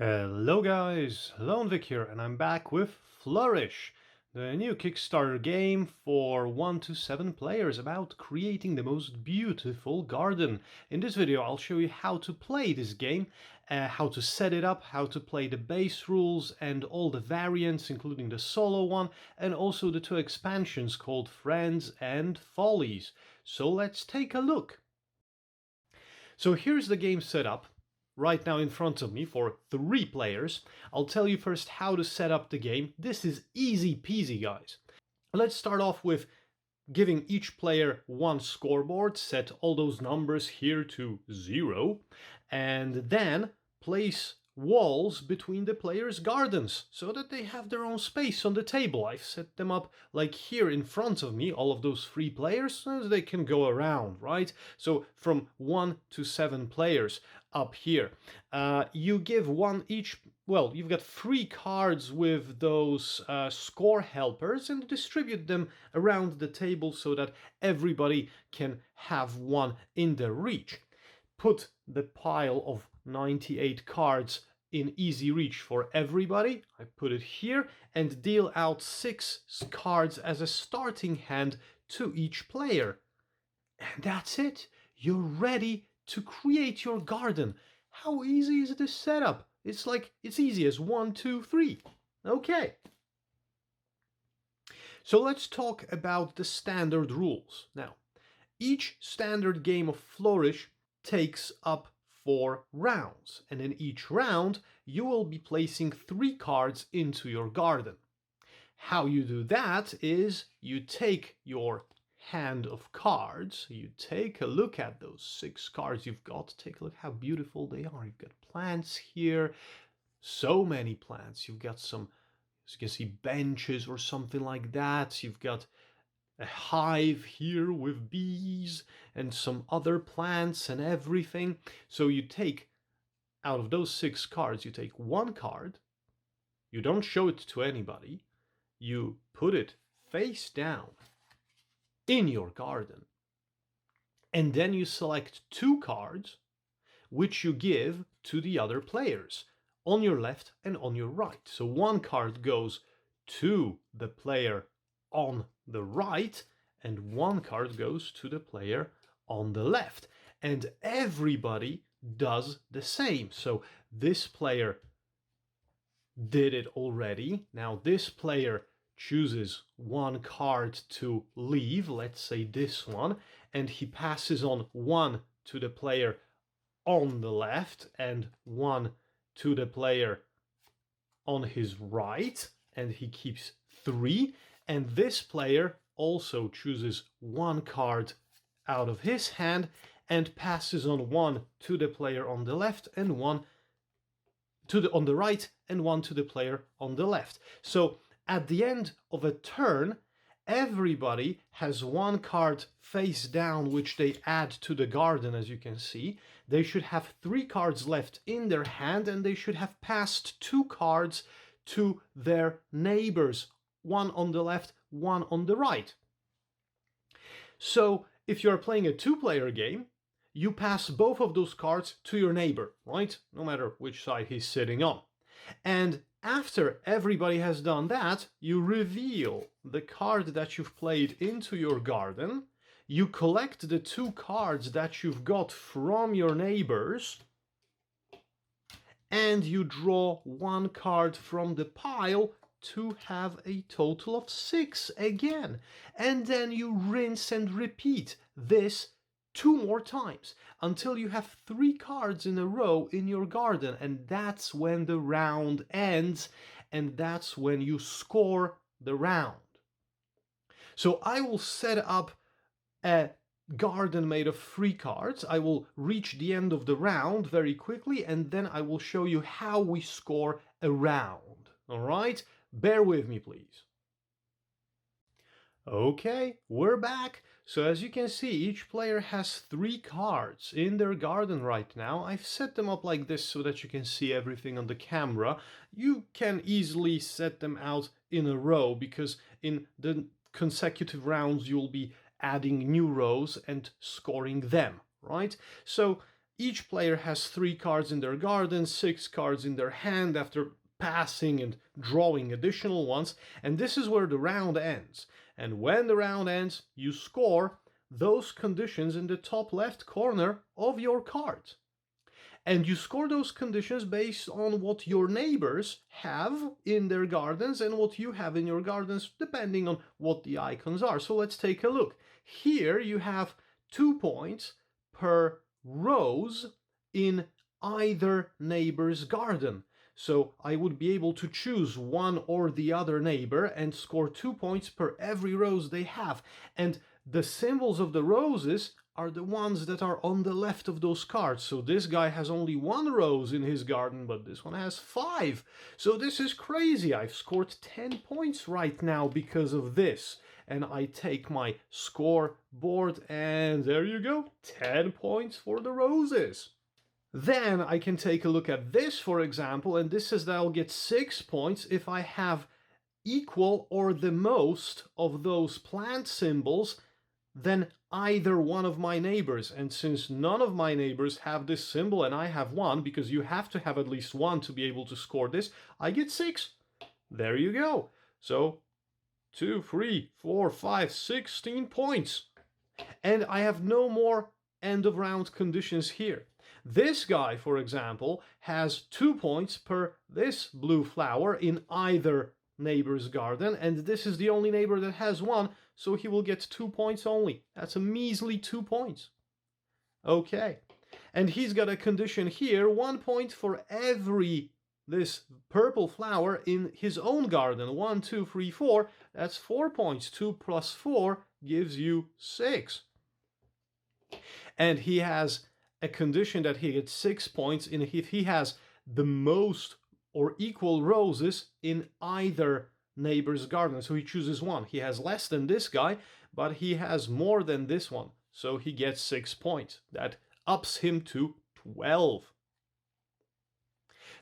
Hello guys, Vic here, and I'm back with Flourish, the new Kickstarter game for 1 to 7 players about creating the most beautiful garden. In this video I'll show you how to play this game, how to set it up, how to play the base rules and all the variants including the solo one, and also the two expansions called Friends and Follies. So let's take a look. So here's the game setup. Right now in front of me for 3 players. I'll tell you first how to set up the game. This is easy peasy, guys. Let's start off with giving each player one scoreboard, set all those numbers here to 0, and then place walls between the players' gardens so that they have their own space on the table. I've set them up like here in front of me, all of those 3 players, so they can go around, right? So from 1 to 7 players up here. You give one each, well, you've got 3 cards with those score helpers and distribute them around the table so that everybody can have one in their reach. Put the pile of 98 cards in easy reach for everybody. I put it here and deal out 6 cards as a starting hand to each player. And that's it. You're ready to create your garden. How easy is this setup? It's easy as 1, 2, 3. Okay. So let's talk about the standard rules. Now, each standard game of Flourish takes up 4 rounds, and in each round you will be placing 3 cards into your garden. How you do that is you take your hand of cards, you take a look at those 6 cards you've got, take a look how beautiful they are. You've got plants here, so many plants. You've got some, as you can see, benches or something like that. You've got a hive here with bees and some other plants and everything. So you take, out of those 6 cards, you take 1 card, you don't show it to anybody, you put it face down in your garden, and then you select 2 cards which you give to the other players on your left and on your right. So 1 card goes to the player on the right and 1 card goes to the player on the left, and everybody does the same. So this player did it already. Now this player chooses 1 card to leave, let's say this one, and he passes on 1 to the player on the left and 1 to the player on his right, and he keeps 3. And this player also chooses 1 card out of his hand and passes on 1 to the player on the left and 1 on the right and 1 to the player on the left. So at the end of a turn, everybody has 1 card face down which they add to the garden. As you can see, they should have 3 cards left in their hand and they should have passed 2 cards to their neighbors, 1 on the left, 1 on the right. So if you're playing a 2-player game, you pass both of those cards to your neighbor, right? No matter which side he's sitting on. And after everybody has done that, you reveal the card that you've played into your garden. You collect the 2 cards that you've got from your neighbors, and you draw 1 card from the pile to have a total of 6 again. And then you rinse and repeat this 2 more times until you have 3 cards in a row in your garden, and that's when the round ends, and that's when you score the round. So I will set up a garden made of 3 cards. I will reach the end of the round very quickly, and then I will show you how we score a round. All right? Bear with me, please. Okay, we're back. So as you can see, each player has 3 cards in their garden right now. I've set them up like this so that you can see everything on the camera. You can easily set them out in a row because in the consecutive rounds you'll be adding new rows and scoring them, right? So Each player has 3 cards in their garden, 6 cards in their hand after passing and drawing additional ones, and this is where the round ends. And when the round ends, you score those conditions in the top left corner of your card. And you score those conditions based on what your neighbors have in their gardens and what you have in your gardens, depending on what the icons are. So let's take a look. Here you have 2 points per rose in either neighbor's garden. So I would be able to choose one or the other neighbor and score 2 points per every rose they have. And the symbols of the roses are the ones that are on the left of those cards. So this guy has only 1 rose in his garden, but this one has 5. So this is crazy. I've scored 10 points right now because of this. And I take my scoreboard and there you go, 10 points for the roses. Then I can take a look at this, for example, and this says that I'll get 6 points if I have equal or the most of those plant symbols than either one of my neighbors. And since none of my neighbors have this symbol and I have one, because you have to have at least one to be able to score this, I get 6. There you go. So 2, 3, 4, 5, 16 points. And I have no more end of round conditions here. This guy, for example, has 2 points per this blue flower in either neighbor's garden, and this is the only neighbor that has one, so he will get 2 points only. That's a measly 2 points. Okay, and he's got a condition here, 1 point for every this purple flower in his own garden. 1, 2, 3, 4, that's 4 points. 2 plus 4 gives you 6. And he has a condition that he gets 6 points in if he has the most or equal roses in either neighbor's garden. So he chooses one. He has less than this guy, but he has more than this one. So he gets 6 points. That ups him to 12.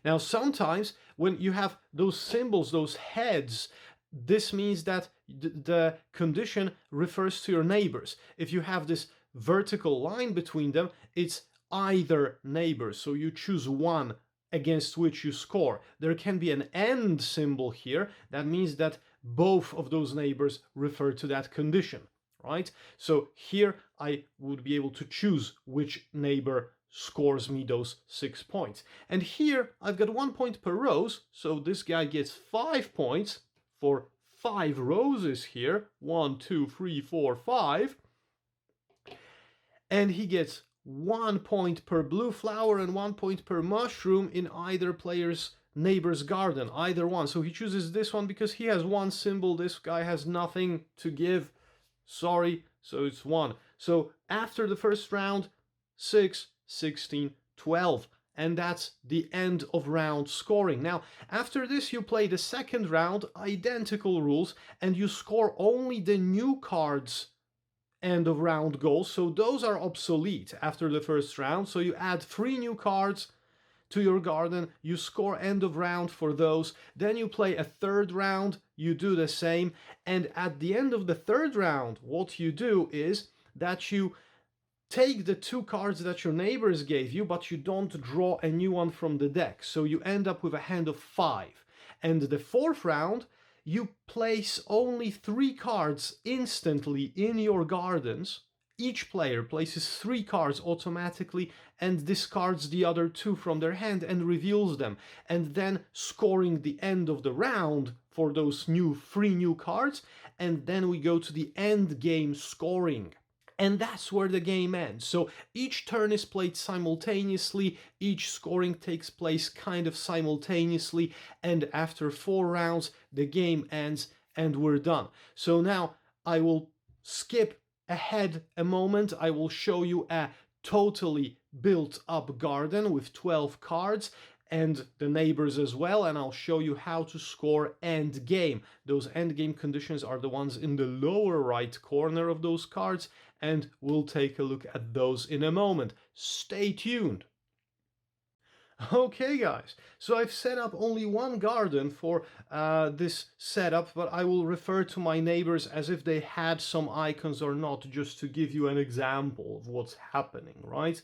Now, sometimes when you have those symbols, those heads, this means that the condition refers to your neighbors. If you have this vertical line between them, it's either neighbor. So you choose one against which you score. There can be an and symbol here. That means that both of those neighbors refer to that condition, right? So here I would be able to choose which neighbor scores me those 6 points. And here I've got 1 point per rose, so this guy gets 5 points for 5 roses here. 1, 2, 3, 4, 5. And he gets 1 point per blue flower and 1 point per mushroom in either player's neighbor's garden, either one. So he chooses this one because he has one symbol. This guy has nothing to give. Sorry, so it's 1. So after the first round, 6, 16, 12. And that's the end of round scoring. Now, after this, you play the second round, identical rules, and you score only the new cards end of round goals. So those are obsolete after the first round. So you add 3 new cards to your garden, you score end of round for those. Then you play a third round, you do the same. And at the end of the third round, what you do is that you take the 2 cards that your neighbors gave you, but you don't draw a new one from the deck. So you end up with a hand of 5. And the fourth round, you place only 3 cards instantly in your gardens. Each player places 3 cards automatically and discards the other 2 from their hand and reveals them. And then scoring the end of the round for those 3 new cards. And then we go to the end game scoring. And that's where the game ends. So each turn is played simultaneously, each scoring takes place kind of simultaneously, and after 4 rounds, the game ends and we're done. So now I will skip ahead a moment. I will show you a totally built up garden with 12 cards and the neighbors as well, and I'll show you how to score end game. Those end game conditions are the ones in the lower right corner of those cards, and we'll take a look at those in a moment. Stay tuned. Okay, guys, so I've set up only one garden for this setup, but I will refer to my neighbors as if they had some icons or not, just to give you an example of what's happening, right?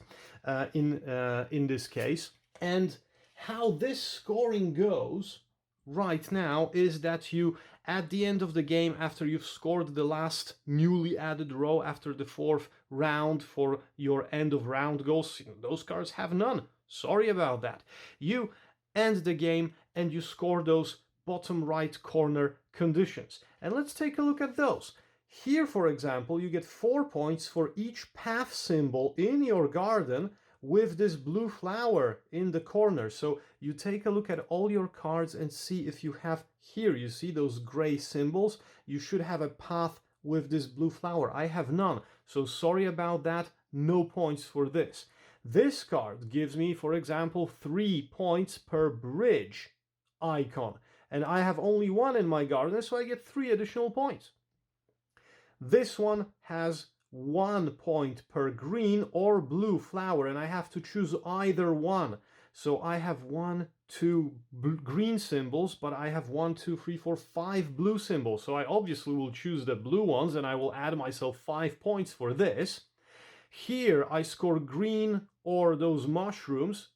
In this case. And how this scoring goes right now is that you, at the end of the game, after you've scored the last newly added row after the fourth round for your end of round goals, those cards have none. Sorry about that. You end the game and you score those bottom right corner conditions. And let's take a look at those. Here, for example, you get 4 points for each path symbol in your garden with this blue flower in the corner. So you take a look at all your cards and see if you have here, you see those gray symbols? You should have a path with this blue flower. I have none. So sorry about that. No points for this. This card gives me, for example, 3 points per bridge icon. And I have only one in my garden, so I get 3 additional points. This one has 1 point per green or blue flower, and I have to choose either one. So I have 1, 2 green symbols, but I have 1, 2, 3, 4, 5 blue symbols. So I obviously will choose the blue ones, and I will add myself 5 points for this. Here I score green or those mushrooms,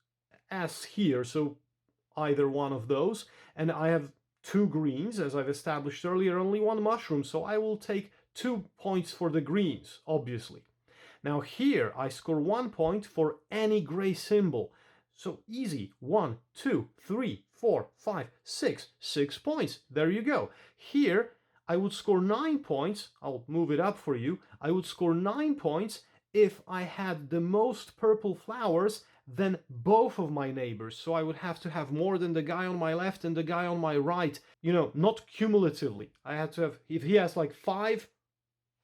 as here, so either one of those. And I have 2 greens, as I've established earlier, only 1 mushroom, so I will take 2 points for the greens, obviously. Now here I score 1 point for any gray symbol. So easy, 1, 2, 3, 4, 5, 6, 6 points. There you go. Here I would score 9 points. I'll move it up for you. I would score 9 points if I had the most purple flowers than both of my neighbors. So I would have to have more than the guy on my left and the guy on my right. You know, not cumulatively. I had to have, if he has like 5,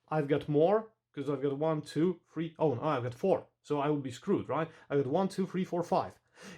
I've got more, because I've got 1, 2, 3, oh, no, I've got 4. So I would be screwed, right? I've got 1, 2, 3, 4, 5.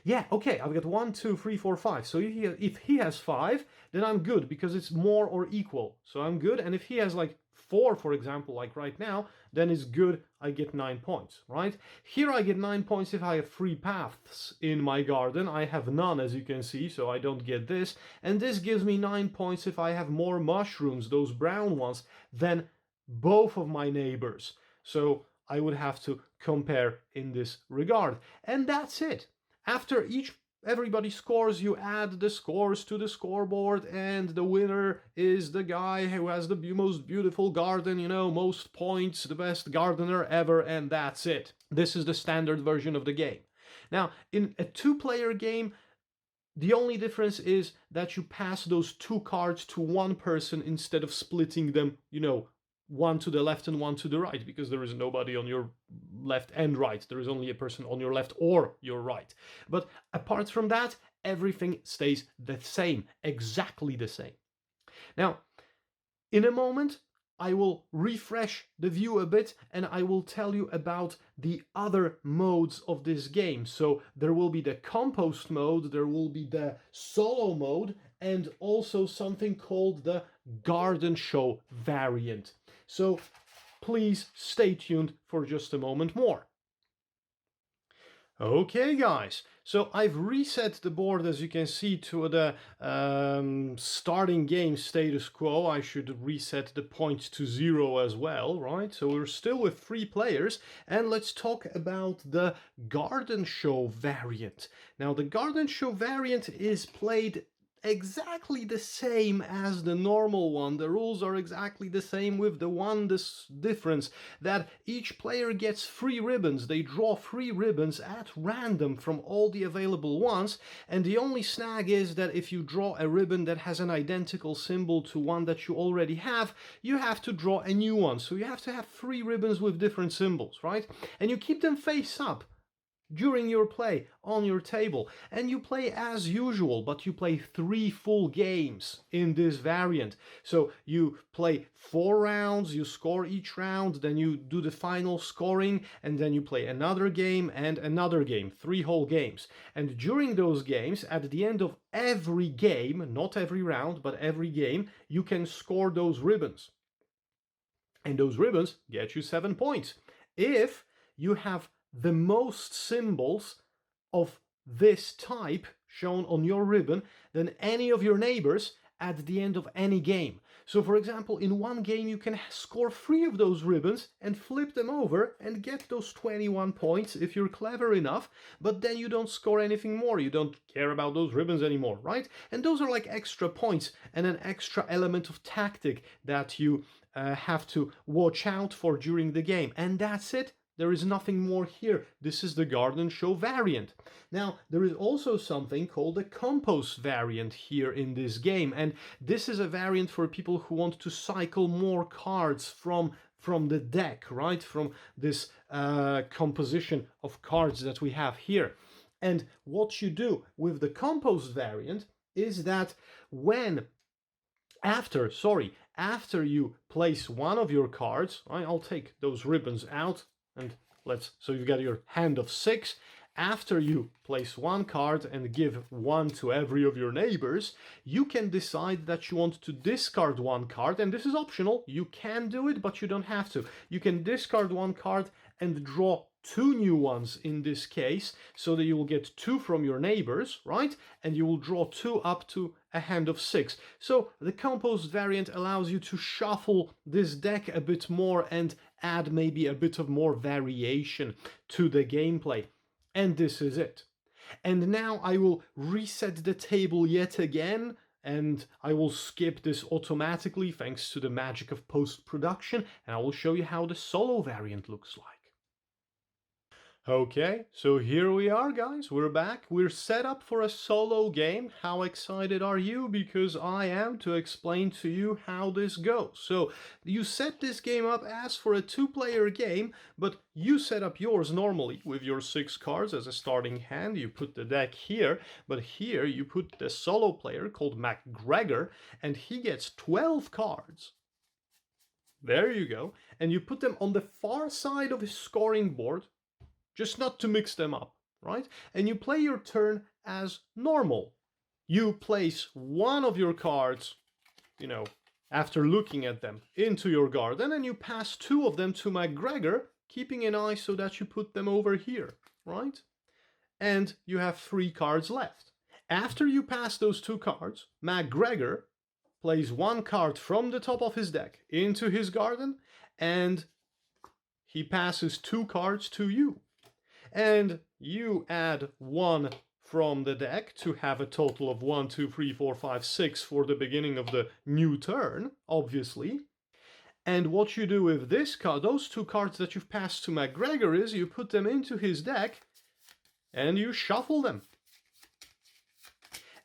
Yeah, okay, I've got 1, 2, 3, 4, 5. So if he has 5, then I'm good, because it's more or equal. So I'm good, and if he has like 4, for example, like right now, then it's good, I get 9 points, right? Here I get 9 points if I have 3 paths in my garden. I have none, as you can see, so I don't get this. And this gives me 9 points if I have more mushrooms, those brown ones, than both of my neighbors. So I would have to compare in this regard. And that's it. After everybody scores, you add the scores to the scoreboard, and the winner is the guy who has the most beautiful garden, you know, most points, the best gardener ever, and that's it. This is the standard version of the game. Now, in a 2-player game, the only difference is that you pass those 2 cards to one person instead of splitting them, you know, one to the left and one to the right, because there is nobody on your left and right. There is only a person on your left or your right. But apart from that, everything stays the same, exactly the same. Now, in a moment, I will refresh the view a bit and I will tell you about the other modes of this game. So there will be the Compost mode, there will be the solo mode, and also something called the Garden Show variant. So please stay tuned for just a moment more. Okay, guys, so I've reset the board, as you can see, to the Starling Games status quo. I should reset the points to 0 as well, right? So we're still with 3 players, and let's talk about the Garden Show variant. Now, the Garden Show variant is played exactly the same as the normal one. The rules are exactly the same, with the one difference that each player gets 3 ribbons. They draw 3 ribbons at random from all the available ones, and the only snag is that if you draw a ribbon that has an identical symbol to one that you already have, you have to draw a new one. So you have to have 3 ribbons with different symbols, right? And you keep them face up during your play on your table, and you play as usual, but you play 3 full games in this variant. So you play 4 rounds, you score each round, then you do the final scoring, and then you play another game and another game, 3 whole games. And during those games, at the end of every game, not every round, but every game, you can score those ribbons. And those ribbons get you 7 points. If you have the most symbols of this type shown on your ribbon than any of your neighbors at the end of any game. So for example, in one game you can score 3 of those ribbons and flip them over and get those 21 points if you're clever enough, but then you don't score anything more. You don't care about those ribbons anymore, right? And those are like extra points and an extra element of tactic that you have to watch out for during the game. And that's it. There is nothing more here. This is the Garden Show variant. Now, there is also something called a Compost variant here in this game, and this is a variant for people who want to cycle more cards from the deck, right? From this composition of cards that we have here. And what you do with the Compost variant is that after you place one of your cards, I'll take those ribbons out, and so you've got your hand of 6. After you place one card and give one to every of your neighbors, you can decide that you want to discard one card, and this is optional. You can do it, but you don't have to. You can discard one card and draw 2 new ones in this case, so that you will get 2 from your neighbors, right? And you will draw 2 up to a hand of 6. So the Compost variant allows you to shuffle this deck a bit more and add maybe a bit of more variation to the gameplay. And this is it. And now I will reset the table yet again, and I will skip this automatically thanks to the magic of post-production, and I will show you how the solo variant looks like. Okay, so here we are, guys. We're back. We're set up for a solo game. How excited are you? Because I am, to explain to you how this goes. So you set this game up as for a 2-player game, but you set up yours normally with your 6 cards as a starting hand. You put the deck here, but here you put the solo player called MacGregor, and he gets 12 cards. There you go. And you put them on the far side of his scoring board, just not to mix them up, right? And you play your turn as normal. You place one of your cards, after looking at them, into your garden, and you pass 2 of them to MacGregor, keeping an eye so that you put them over here, right? And you have 3 cards left. After you pass those 2 cards, MacGregor plays 1 card from the top of his deck into his garden, and he passes 2 cards to you. And you add 1 from the deck to have a total of 1, 2, 3, 4, 5, 6 for the beginning of the new turn, obviously. And what you do with this card, those 2 cards that you've passed to MacGregor, is you put them into his deck and you shuffle them.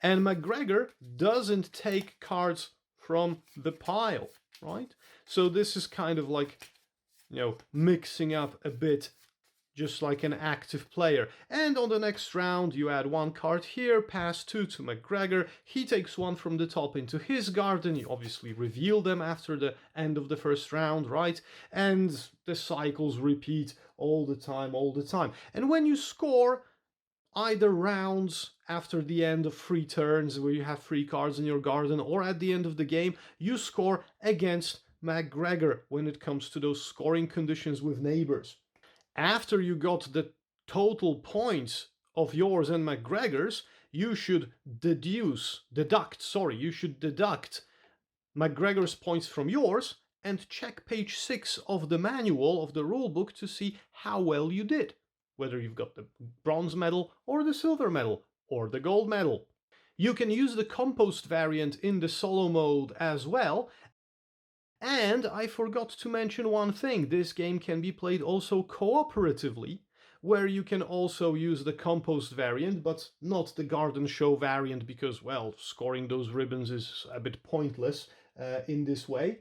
And MacGregor doesn't take cards from the pile, right? So this is kind of like, mixing up a bit, just like an active player. And on the next round, you add 1 card here, pass 2 to MacGregor. He takes 1 from the top into his garden. You obviously reveal them after the end of the first round, right? And the cycles repeat all the time. And when you score, either rounds after the end of 3 turns, where you have 3 cards in your garden, or at the end of the game, you score against MacGregor when it comes to those scoring conditions with neighbors. After you got the total points of yours and MacGregor's, you should deduct MacGregor's points from yours and check page 6 of the manual of the rulebook to see how well you did, whether you've got the bronze medal or the silver medal or the gold medal. You can use the Compost variant in the solo mode as well. And I forgot to mention one thing. This game can be played also cooperatively, where you can also use the Compost variant, but not the Garden Show variant, because, well, scoring those ribbons is a bit pointless in this way.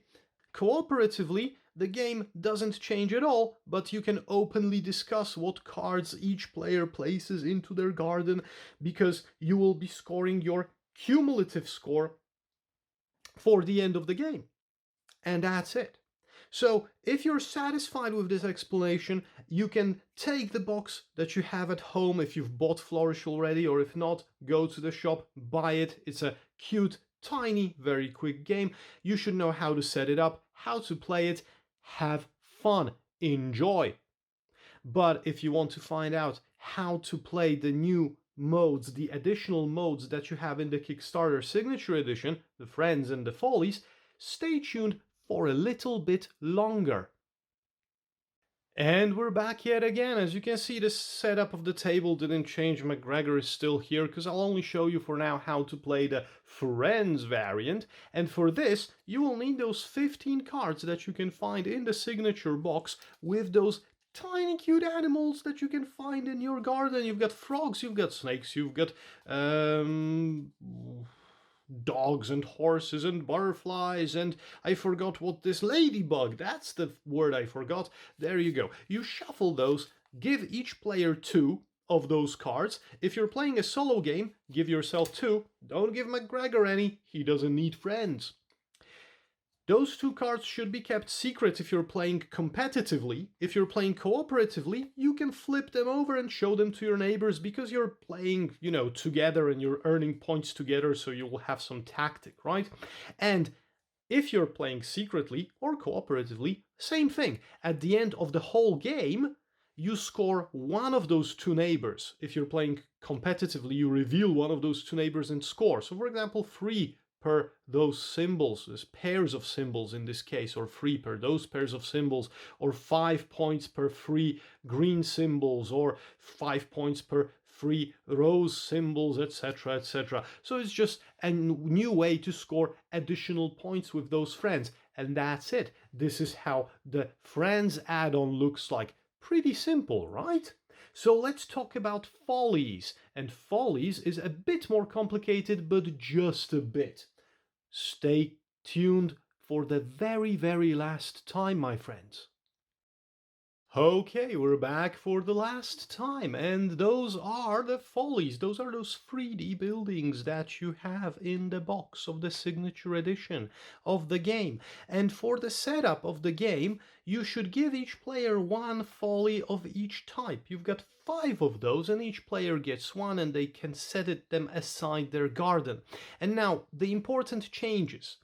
Cooperatively, the game doesn't change at all, but you can openly discuss what cards each player places into their garden, because you will be scoring your cumulative score for the end of the game. And that's it. So if you're satisfied with this explanation, you can take the box that you have at home if you've bought Flourish already, or if not, go to the shop, buy it. It's a cute, tiny, very quick game. You should know how to set it up, how to play it, have fun, enjoy. But if you want to find out how to play the new modes, the additional modes that you have in the Kickstarter Signature Edition, the Friends and the Follies, stay tuned for a little bit longer. And we're back yet again. As you can see, the setup of the table didn't change. McGregor is still here because I'll only show you for now how to play the Friends variant. And for this, you will need those 15 cards that you can find in the signature box with those tiny cute animals that you can find in your garden. You've got frogs, you've got snakes, you've got dogs and horses and butterflies, and I forgot what this ladybug, that's the word I forgot. There you go. You shuffle those, give each player 2 of those cards. If you're playing a solo game, give yourself 2. Don't give McGregor any, he doesn't need friends. Those 2 cards should be kept secret if you're playing competitively. If you're playing cooperatively, you can flip them over and show them to your neighbors because you're playing, you know, together and you're earning points together, so you will have some tactic, right? And if you're playing secretly or cooperatively, same thing. At the end of the whole game, you score one of those 2 neighbors. If you're playing competitively, you reveal one of those 2 neighbors and score. So for example, 3 per those symbols, those pairs of symbols in this case, or 3 per those pairs of symbols, or 5 points per 3 green symbols, or 5 points per 3 rose symbols, etc, etc. So it's just a new way to score additional points with those friends, and that's it. This is how the Friends add-on looks like. Pretty simple, right? So let's talk about Follies, and Follies is a bit more complicated, but just a bit. Stay tuned for the very, very last time, my friends. Okay, we're back for the last time, and those are the Follies. Those are those 3D buildings that you have in the box of the Signature Edition of the game. And for the setup of the game, you should give each player 1 Folly of each type. You've got 5 of those, and each player gets 1, and they can set them aside their garden. And now, the important changes.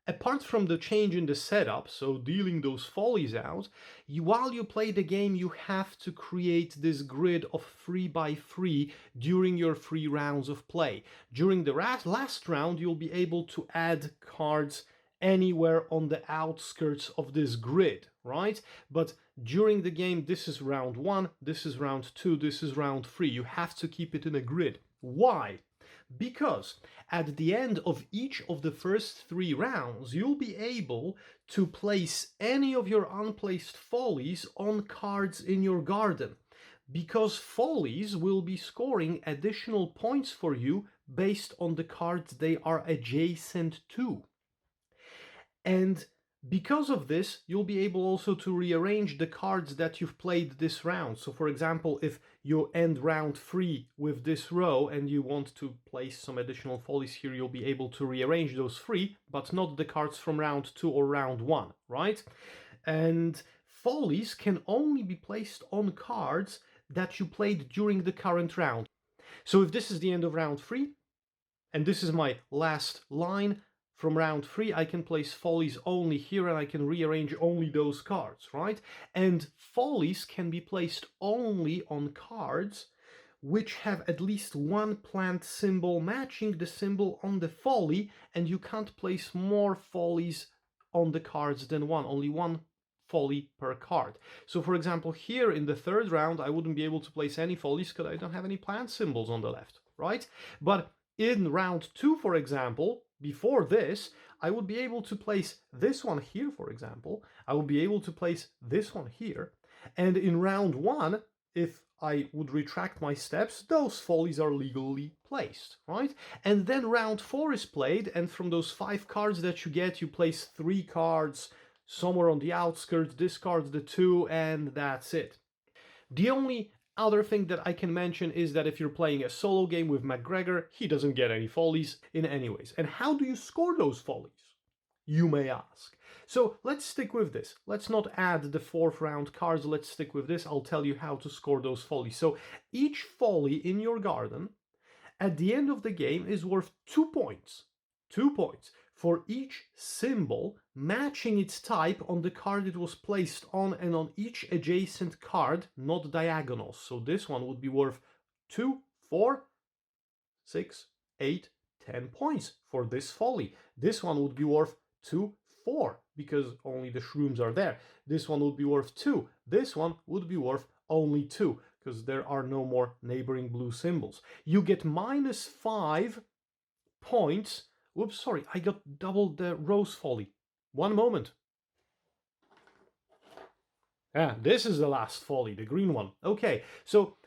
Apart from the change in the setup, so dealing those follies out, while you play the game, you have to create this grid of 3 by 3 during your 3 rounds of play. During the last round, you'll be able to add cards anywhere on the outskirts of this grid, right? But during the game, this is round 1, this is round 2, this is round 3. You have to keep it in a grid. Why? Because at the end of each of the first 3 rounds, you'll be able to place any of your unplaced follies on cards in your garden. Because follies will be scoring additional points for you based on the cards they are adjacent to. And because of this, you'll be able also to rearrange the cards that you've played this round. So for example, if you end round 3 with this row and you want to place some additional follies here, you'll be able to rearrange those 3, but not the cards from round 2 or round 1, right? And follies can only be placed on cards that you played during the current round. So if this is the end of round 3, and this is my last line, from round 3, I can place follies only here, and I can rearrange only those cards, right? And follies can be placed only on cards which have at least 1 plant symbol matching the symbol on the folly, and you can't place more follies on the cards than 1, only 1 folly per card. So for example, here in the 3rd round, I wouldn't be able to place any follies because I don't have any plant symbols on the left, right? But in round 2, for example, before this, I would be able to place this one here, for example. I would be able to place this one here. And in round 1, if I would retract my steps, those follies are legally placed, right? And then round 4 is played, and from those 5 cards that you get, you place 3 cards somewhere on the outskirts, discards the 2, and that's it. The only other thing that I can mention is that if you're playing a solo game with McGregor, he doesn't get any follies in any ways. And how do you score those follies, you may ask? So let's stick with this. Let's not add the 4th round cards. Let's stick with this. I'll tell you how to score those follies. So each folly in your garden at the end of the game is worth 2 points. 2 points for each symbol matching its type on the card it was placed on, and on each adjacent card, not diagonals. So this one would be worth 2, 4, 6, 8, 10 points for this folly. This one would be worth 2, 4, because only the shrooms are there. This one would be worth 2. This one would be worth only 2, because there are no more neighboring blue symbols. You get -5 points. Whoops, sorry, I got double the rose folly. One moment. This is the last folly, the green one. Okay, so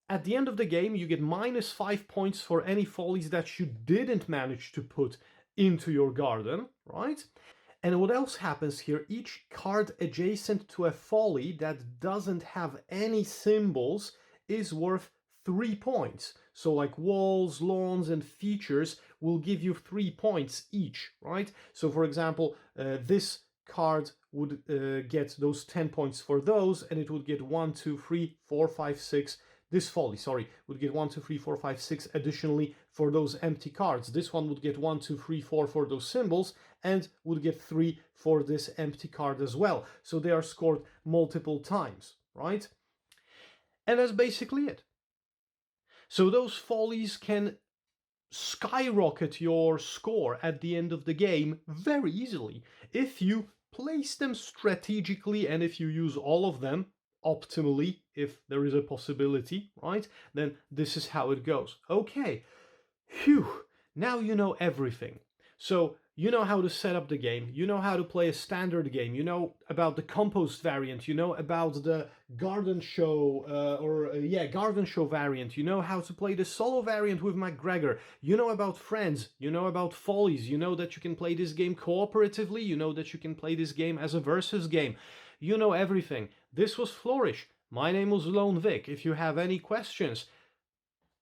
at the end of the game, you get -5 points for any follies that you didn't manage to put into your garden, right? And what else happens here? Each card adjacent to a folly that doesn't have any symbols is worth 3 points. So like walls, lawns, and features will give you 3 points each, right? So for example, this card would get those 10 points for those, and it would get 1, 2, 3, 4, 5, 6. This folly, sorry, would get 1, 2, 3, 4, 5, 6 additionally for those empty cards. This one would get 1, 2, 3, 4 for those symbols, and would get 3 for this empty card as well. So they are scored multiple times, right? And that's basically it. So those follies can skyrocket your score at the end of the game very easily if you place them strategically and if you use all of them optimally, if there is a possibility, right? Then this is how it goes. Okay, phew, now you know everything. So you know how to set up the game, you know how to play a standard game, you know about the Compost variant, you know about the garden show, garden show variant, you know how to play the solo variant with McGregor, you know about friends, you know about follies, you know that you can play this game cooperatively, you know that you can play this game as a versus game. You know everything. This was Flourish. My name was Lone Vic. If you have any questions,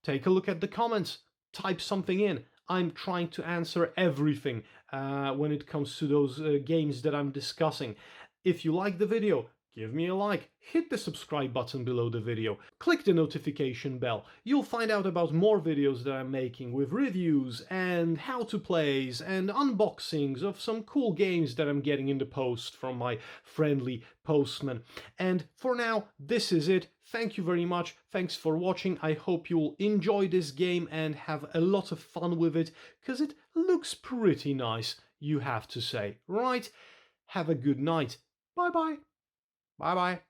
take a look at the comments, type something in. I'm trying to answer everything when it comes to those games that I'm discussing. If you like the video, give me a like, hit the subscribe button below the video, click the notification bell. You'll find out about more videos that I'm making with reviews and how to plays and unboxings of some cool games that I'm getting in the post from my friendly postman. And for now, this is it. Thank you very much. Thanks for watching. I hope you'll enjoy this game and have a lot of fun with it, because it looks pretty nice, you have to say, right? Have a good night. Bye bye. Bye bye.